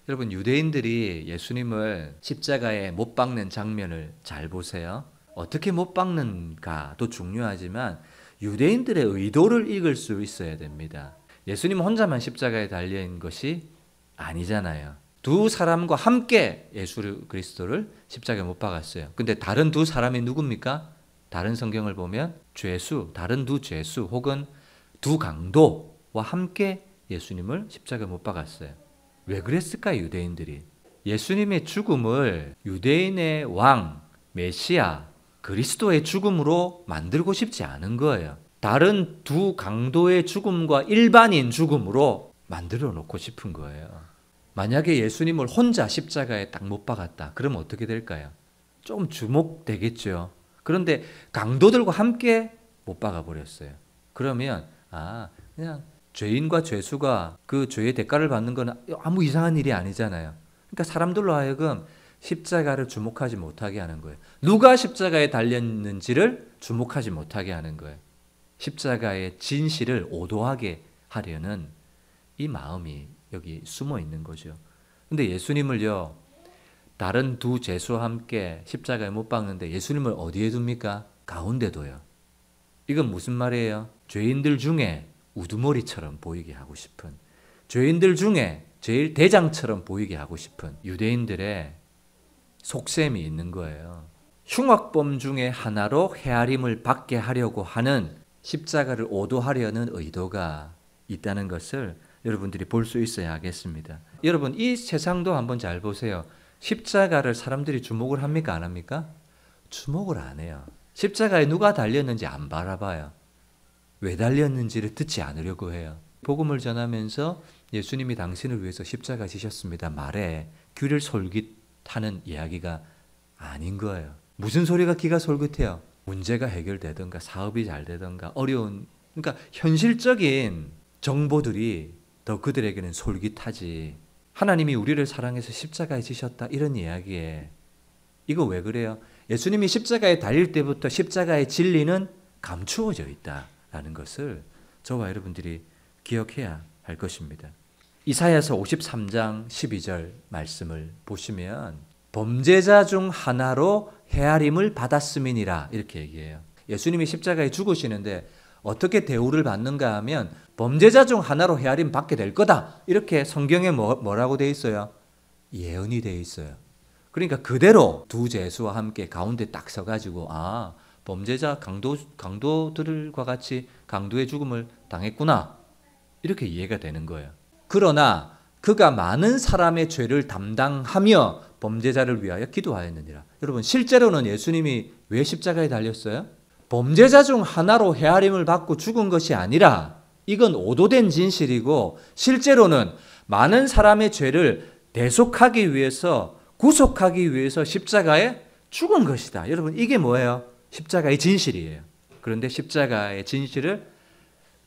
여러분, 유대인들이 예수님을 십자가에 못 박는 장면을 잘 보세요. 어떻게 못 박는가도 중요하지만 유대인들의 의도를 읽을 수 있어야 됩니다. 예수님 혼자만 십자가에 달린 것이 아니잖아요. 두 사람과 함께 예수 그리스도를 십자가에 못 박았어요. 근데 다른 두 사람이 누굽니까? 다른 성경을 보면 다른 두 죄수 혹은 두 강도와 함께 예수님을 십자가에 못 박았어요. 왜 그랬을까요, 유대인들이? 예수님의 죽음을 유대인의 왕, 메시아, 그리스도의 죽음으로 만들고 싶지 않은 거예요. 다른 두 강도의 죽음과 일반인 죽음으로 만들어 놓고 싶은 거예요. 만약에 예수님을 혼자 십자가에 딱 못 박았다. 그럼 어떻게 될까요? 좀 주목되겠죠. 그런데 강도들과 함께 못 박아버렸어요. 그러면 그냥 죄인과 죄수가 그 죄의 대가를 받는 건 아무 이상한 일이 아니잖아요. 그러니까 사람들로 하여금 십자가를 주목하지 못하게 하는 거예요. 누가 십자가에 달렸는지를 주목하지 못하게 하는 거예요. 십자가의 진실을 오도하게 하려는 이 마음이 여기 숨어 있는 거죠. 근데 예수님을요, 다른 두 죄수와 함께 십자가에 못 박는데 예수님을 어디에 둡니까? 가운데 둬요. 이건 무슨 말이에요? 죄인들 중에 우두머리처럼 보이게 하고 싶은, 죄인들 중에 제일 대장처럼 보이게 하고 싶은 유대인들의 속셈이 있는 거예요. 흉악범 중에 하나로 헤아림을 받게 하려고 하는, 십자가를 오도하려는 의도가 있다는 것을 여러분들이 볼 수 있어야 하겠습니다. 여러분, 이 세상도 한번 잘 보세요. 십자가를 사람들이 주목을 합니까? 안 합니까? 주목을 안 해요. 십자가에 누가 달렸는지 안 바라봐요. 왜 달렸는지를 듣지 않으려고 해요. 복음을 전하면서 예수님이 당신을 위해서 십자가 지셨습니다 말에 귀를 솔깃하는 이야기가 아닌 거예요. 무슨 소리가 귀가 솔깃해요? 문제가 해결되든가 사업이 잘 되든가 어려운, 그러니까 현실적인 정보들이 더 그들에게는 솔깃하지. 하나님이 우리를 사랑해서 십자가에 지셨다 이런 이야기에, 이거 왜 그래요? 예수님이 십자가에 달릴 때부터 십자가의 진리는 감추어져 있다라는 것을 저와 여러분들이 기억해야 할 것입니다. 이사야서 53장 12절 말씀을 보시면 범죄자 중 하나로 헤아림을 받았음이니라 이렇게 얘기해요. 예수님이 십자가에 죽으시는데 어떻게 대우를 받는가 하면 범죄자 중 하나로 헤아림 받게 될 거다. 이렇게 성경에 뭐라고 돼 있어요? 예언이 돼 있어요. 그러니까 그대로 두 죄수와 함께 가운데 딱 서가지고 범죄자 강도들과 같이 강도의 죽음을 당했구나. 이렇게 이해가 되는 거예요. 그러나 그가 많은 사람의 죄를 담당하며 범죄자를 위하여 기도하였느니라. 여러분, 실제로는 예수님이 왜 십자가에 달렸어요? 범죄자 중 하나로 헤아림을 받고 죽은 것이 아니라, 이건 오도된 진실이고 실제로는 많은 사람의 죄를 대속하기 위해서, 구속하기 위해서 십자가에 죽은 것이다. 여러분, 이게 뭐예요? 십자가의 진실이에요. 그런데 십자가의 진실을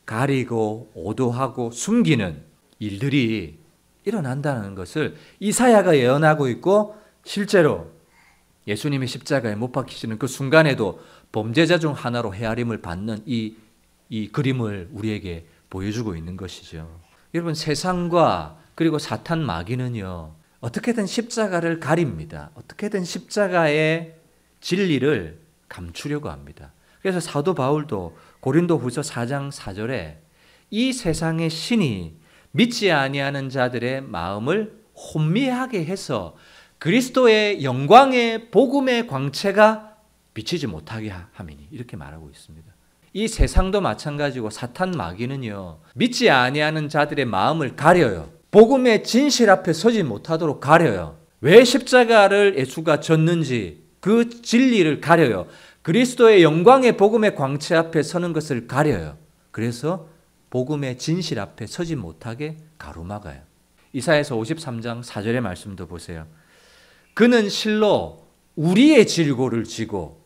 가리고 오도하고 숨기는 일들이 일어난다는 것을 이사야가 예언하고 있고, 실제로 예수님이 십자가에 못 박히시는 그 순간에도 범죄자 중 하나로 헤아림을 받는 이 그림을 우리에게 보여주고 있는 것이죠. 여러분, 세상과 그리고 사탄 마귀는요, 어떻게든 십자가를 가립니다. 어떻게든 십자가의 진리를 감추려고 합니다. 그래서 사도 바울도 고린도후서 4장 4절에 이 세상의 신이 믿지 아니하는 자들의 마음을 혼미하게 해서 그리스도의 영광의 복음의 광채가 비치지 못하게 함이니, 이렇게 말하고 있습니다. 이 세상도 마찬가지고 사탄 마귀는요, 믿지 아니하는 자들의 마음을 가려요. 복음의 진실 앞에 서지 못하도록 가려요. 왜 십자가를 예수가 졌는지 그 진리를 가려요. 그리스도의 영광의 복음의 광채 앞에 서는 것을 가려요. 그래서 복음의 진실 앞에 서지 못하게 가로막아요. 이사야서 53장 4절의 말씀도 보세요. 그는 실로 우리의 질고를 지고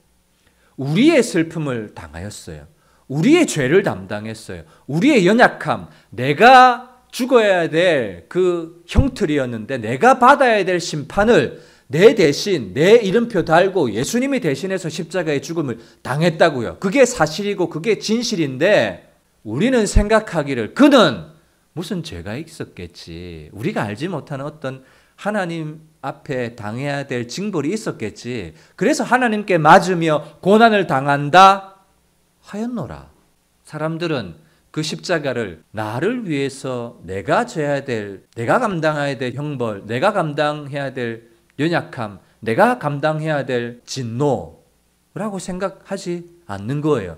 우리의 슬픔을 당하였어요. 우리의 죄를 담당했어요. 우리의 연약함, 내가 죽어야 될 그 형틀이었는데 내가 받아야 될 심판을 내 대신 내 이름표 달고 예수님이 대신해서 십자가의 죽음을 당했다고요. 그게 사실이고 그게 진실인데, 우리는 생각하기를 그는 무슨 죄가 있었겠지, 우리가 알지 못하는 어떤 하나님 앞에 당해야 될 징벌이 있었겠지. 그래서 하나님께 맞으며 고난을 당한다 하였노라. 사람들은 그 십자가를 나를 위해서 내가 져야 될, 내가 감당해야 될 형벌, 내가 감당해야 될 연약함, 내가 감당해야 될 진노라고 생각하지 않는 거예요.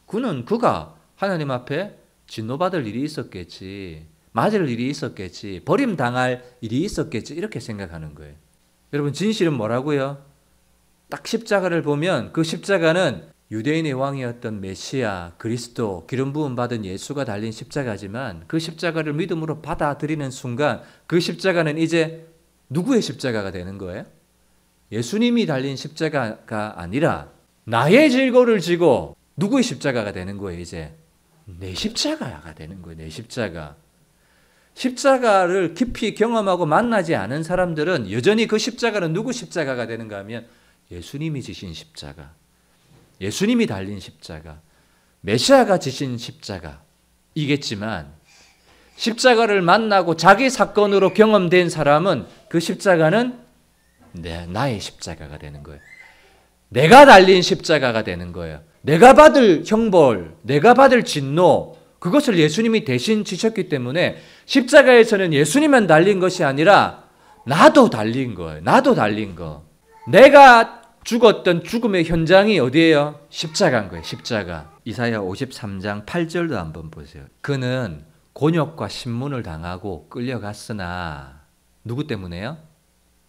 그가 하나님 앞에 진노받을 일이 있었겠지, 맞을 일이 있었겠지, 버림당할 일이 있었겠지, 이렇게 생각하는 거예요. 여러분, 진실은 뭐라고요? 딱 십자가를 보면 그 십자가는 유대인의 왕이었던 메시아, 그리스도, 기름 부음 받은 예수가 달린 십자가지만 그 십자가를 믿음으로 받아들이는 순간 그 십자가는 이제 누구의 십자가가 되는 거예요? 예수님이 달린 십자가가 아니라 나의 질고를 지고 누구의 십자가가 되는 거예요? 이제 내 십자가가 되는 거예요. 내 십자가. 십자가를 깊이 경험하고 만나지 않은 사람들은 여전히 그 십자가는 누구 십자가가 되는가 하면 예수님이 지신 십자가, 예수님이 달린 십자가, 메시아가 지신 십자가이겠지만 십자가를 만나고 자기 사건으로 경험된 사람은 그 십자가는 나의 십자가가 되는 거예요. 내가 달린 십자가가 되는 거예요. 내가 받을 형벌, 내가 받을 진노, 그것을 예수님이 대신 지셨기 때문에 십자가에서는 예수님만 달린 것이 아니라 나도 달린 거예요. 나도 달린 거. 내가 죽었던 죽음의 현장이 어디예요? 십자가인 거예요. 십자가. 이사야 53장 8절도 한번 보세요. 그는 곤욕과 신문을 당하고 끌려갔으나 누구 때문에요?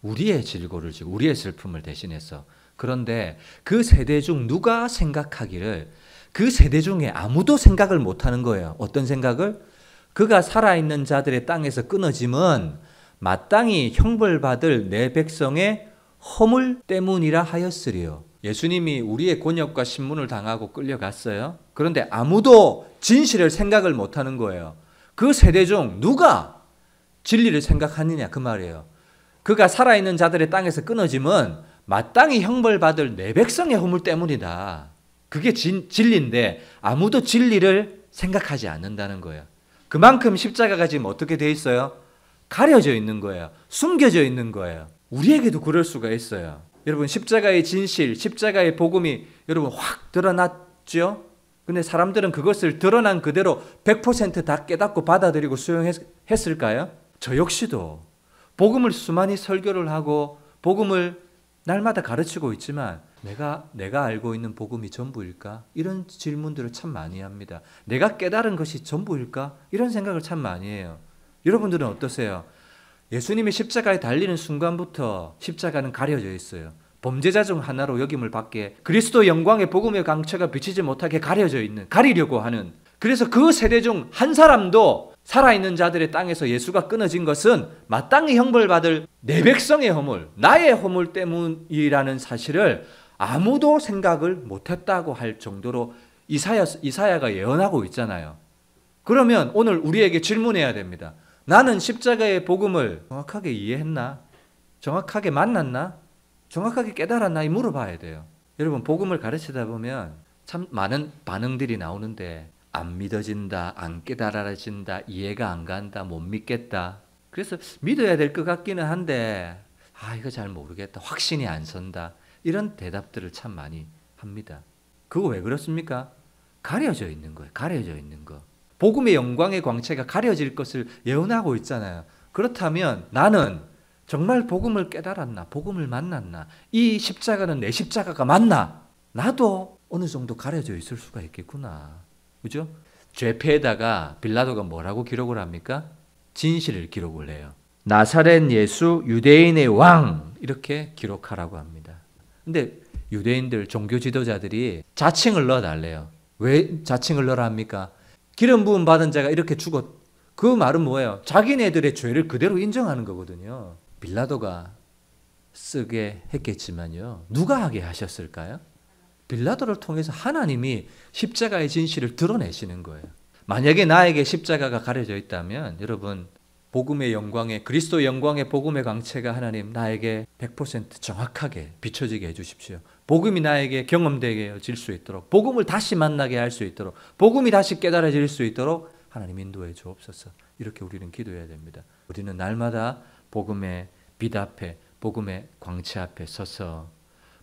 우리의 질고를 지고 우리의 슬픔을 대신해서. 그런데 그 세대 중 누가 생각하기를, 그 세대 중에 아무도 생각을 못하는 거예요. 어떤 생각을? 그가 살아있는 자들의 땅에서 끊어짐은 마땅히 형벌받을 내 백성의 허물 때문이라 하였으리요. 예수님이 우리의 곤욕과 신문을 당하고 끌려갔어요. 그런데 아무도 진실을 생각을 못하는 거예요. 그 세대 중 누가 진리를 생각하느냐 그 말이에요. 그가 살아있는 자들의 땅에서 끊어짐은 마땅히 형벌받을 내 백성의 허물 때문이다. 그게 진리인데 아무도 진리를 생각하지 않는다는 거예요. 그만큼 십자가가 지금 어떻게 돼 있어요? 가려져 있는 거예요. 숨겨져 있는 거예요. 우리에게도 그럴 수가 있어요. 여러분, 십자가의 진실, 십자가의 복음이 여러분 확 드러났죠? 근데 사람들은 그것을 드러난 그대로 100% 다 깨닫고 받아들이고 수용했을까요? 저 역시도 복음을 수많이 설교를 하고 복음을 날마다 가르치고 있지만 내가 알고 있는 복음이 전부일까? 이런 질문들을 참 많이 합니다. 내가 깨달은 것이 전부일까? 이런 생각을 참 많이 해요. 여러분들은 어떠세요? 예수님이 십자가에 달리는 순간부터 십자가는 가려져 있어요. 범죄자 중 하나로 여김을 받게, 그리스도 영광의 복음의 강처가 비치지 못하게 가리려고 하는, 그래서 그 세대 중 한 사람도 살아있는 자들의 땅에서 예수가 끊어진 것은 마땅히 형벌받을 내 백성의 허물, 나의 허물 때문이라는 사실을 아무도 생각을 못했다고 할 정도로 이사야가 예언하고 있잖아요. 그러면 오늘 우리에게 질문해야 됩니다. 나는 십자가의 복음을 정확하게 이해했나? 정확하게 만났나? 정확하게 깨달았나? 물어봐야 돼요. 여러분, 복음을 가르치다 보면 참 많은 반응들이 나오는데 안 믿어진다, 안 깨달아진다, 이해가 안 간다, 못 믿겠다. 그래서 믿어야 될 것 같기는 한데 이거 잘 모르겠다, 확신이 안 선다, 이런 대답들을 참 많이 합니다. 그거 왜 그렇습니까? 가려져 있는 거예요. 가려져 있는 거. 복음의 영광의 광채가 가려질 것을 예언하고 있잖아요. 그렇다면 나는 정말 복음을 깨달았나? 복음을 만났나? 이 십자가는 내 십자가가 맞나? 나도 어느 정도 가려져 있을 수가 있겠구나. 그죠? 죄패에다가 빌라도가 뭐라고 기록을 합니까? 진실을 기록을 해요. 나사렛 예수 유대인의 왕, 이렇게 기록하라고 합니다. 근데 유대인들 종교 지도자들이 자칭을 넣어달래요. 왜 자칭을 넣으라 합니까? 기름 부음 받은 자가 이렇게 그 말은 뭐예요? 자기네들의 죄를 그대로 인정하는 거거든요. 빌라도가 쓰게 했겠지만요, 누가 하게 하셨을까요? 빌라도를 통해서 하나님이 십자가의 진실을 드러내시는 거예요. 만약에 나에게 십자가가 가려져 있다면 여러분, 복음의 영광에, 그리스도 영광의 복음의 광채가 하나님 나에게 100% 정확하게 비춰지게 해주십시오. 복음이 나에게 경험되게 해질 수 있도록, 복음을 다시 만나게 할 수 있도록, 복음이 다시 깨달아질 수 있도록 하나님 인도해 주옵소서. 이렇게 우리는 기도해야 됩니다. 우리는 날마다 복음의 빛 앞에, 복음의 광채 앞에 서서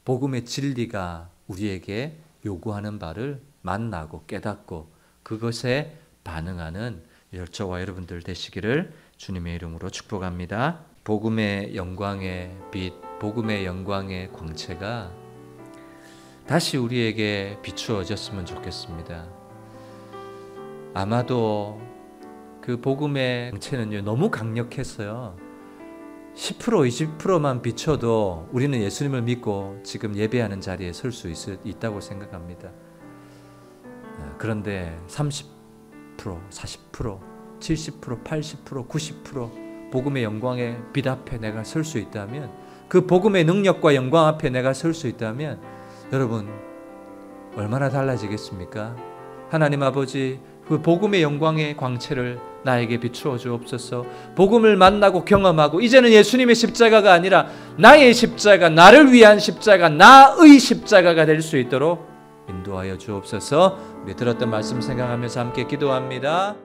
복음의 진리가 우리에게 요구하는 바를 만나고 깨닫고 그것에 반응하는 저와 여러분들 되시기를 주님의 이름으로 축복합니다. 복음의 영광의 빛, 복음의 영광의 광채가 다시 우리에게 비추어졌으면 좋겠습니다. 아마도 그 복음의 광채는요, 너무 강력했어요. 10% 20%만 비춰도 우리는 예수님을 믿고 지금 예배하는 자리에 설 수 있다고 생각합니다. 그런데 30%, 40%, 70%, 80%, 90% 복음의 영광의 빛 앞에 내가 설 수 있다면, 그 복음의 능력과 영광 앞에 내가 설 수 있다면 여러분 얼마나 달라지겠습니까? 하나님 아버지, 그 복음의 영광의 광채를 나에게 비추어 주옵소서. 복음을 만나고 경험하고 이제는 예수님의 십자가가 아니라 나의 십자가, 나를 위한 십자가, 나의 십자가가 될 수 있도록 인도하여 주옵소서. 우리 들었던 말씀 생각하면서 함께 기도합니다.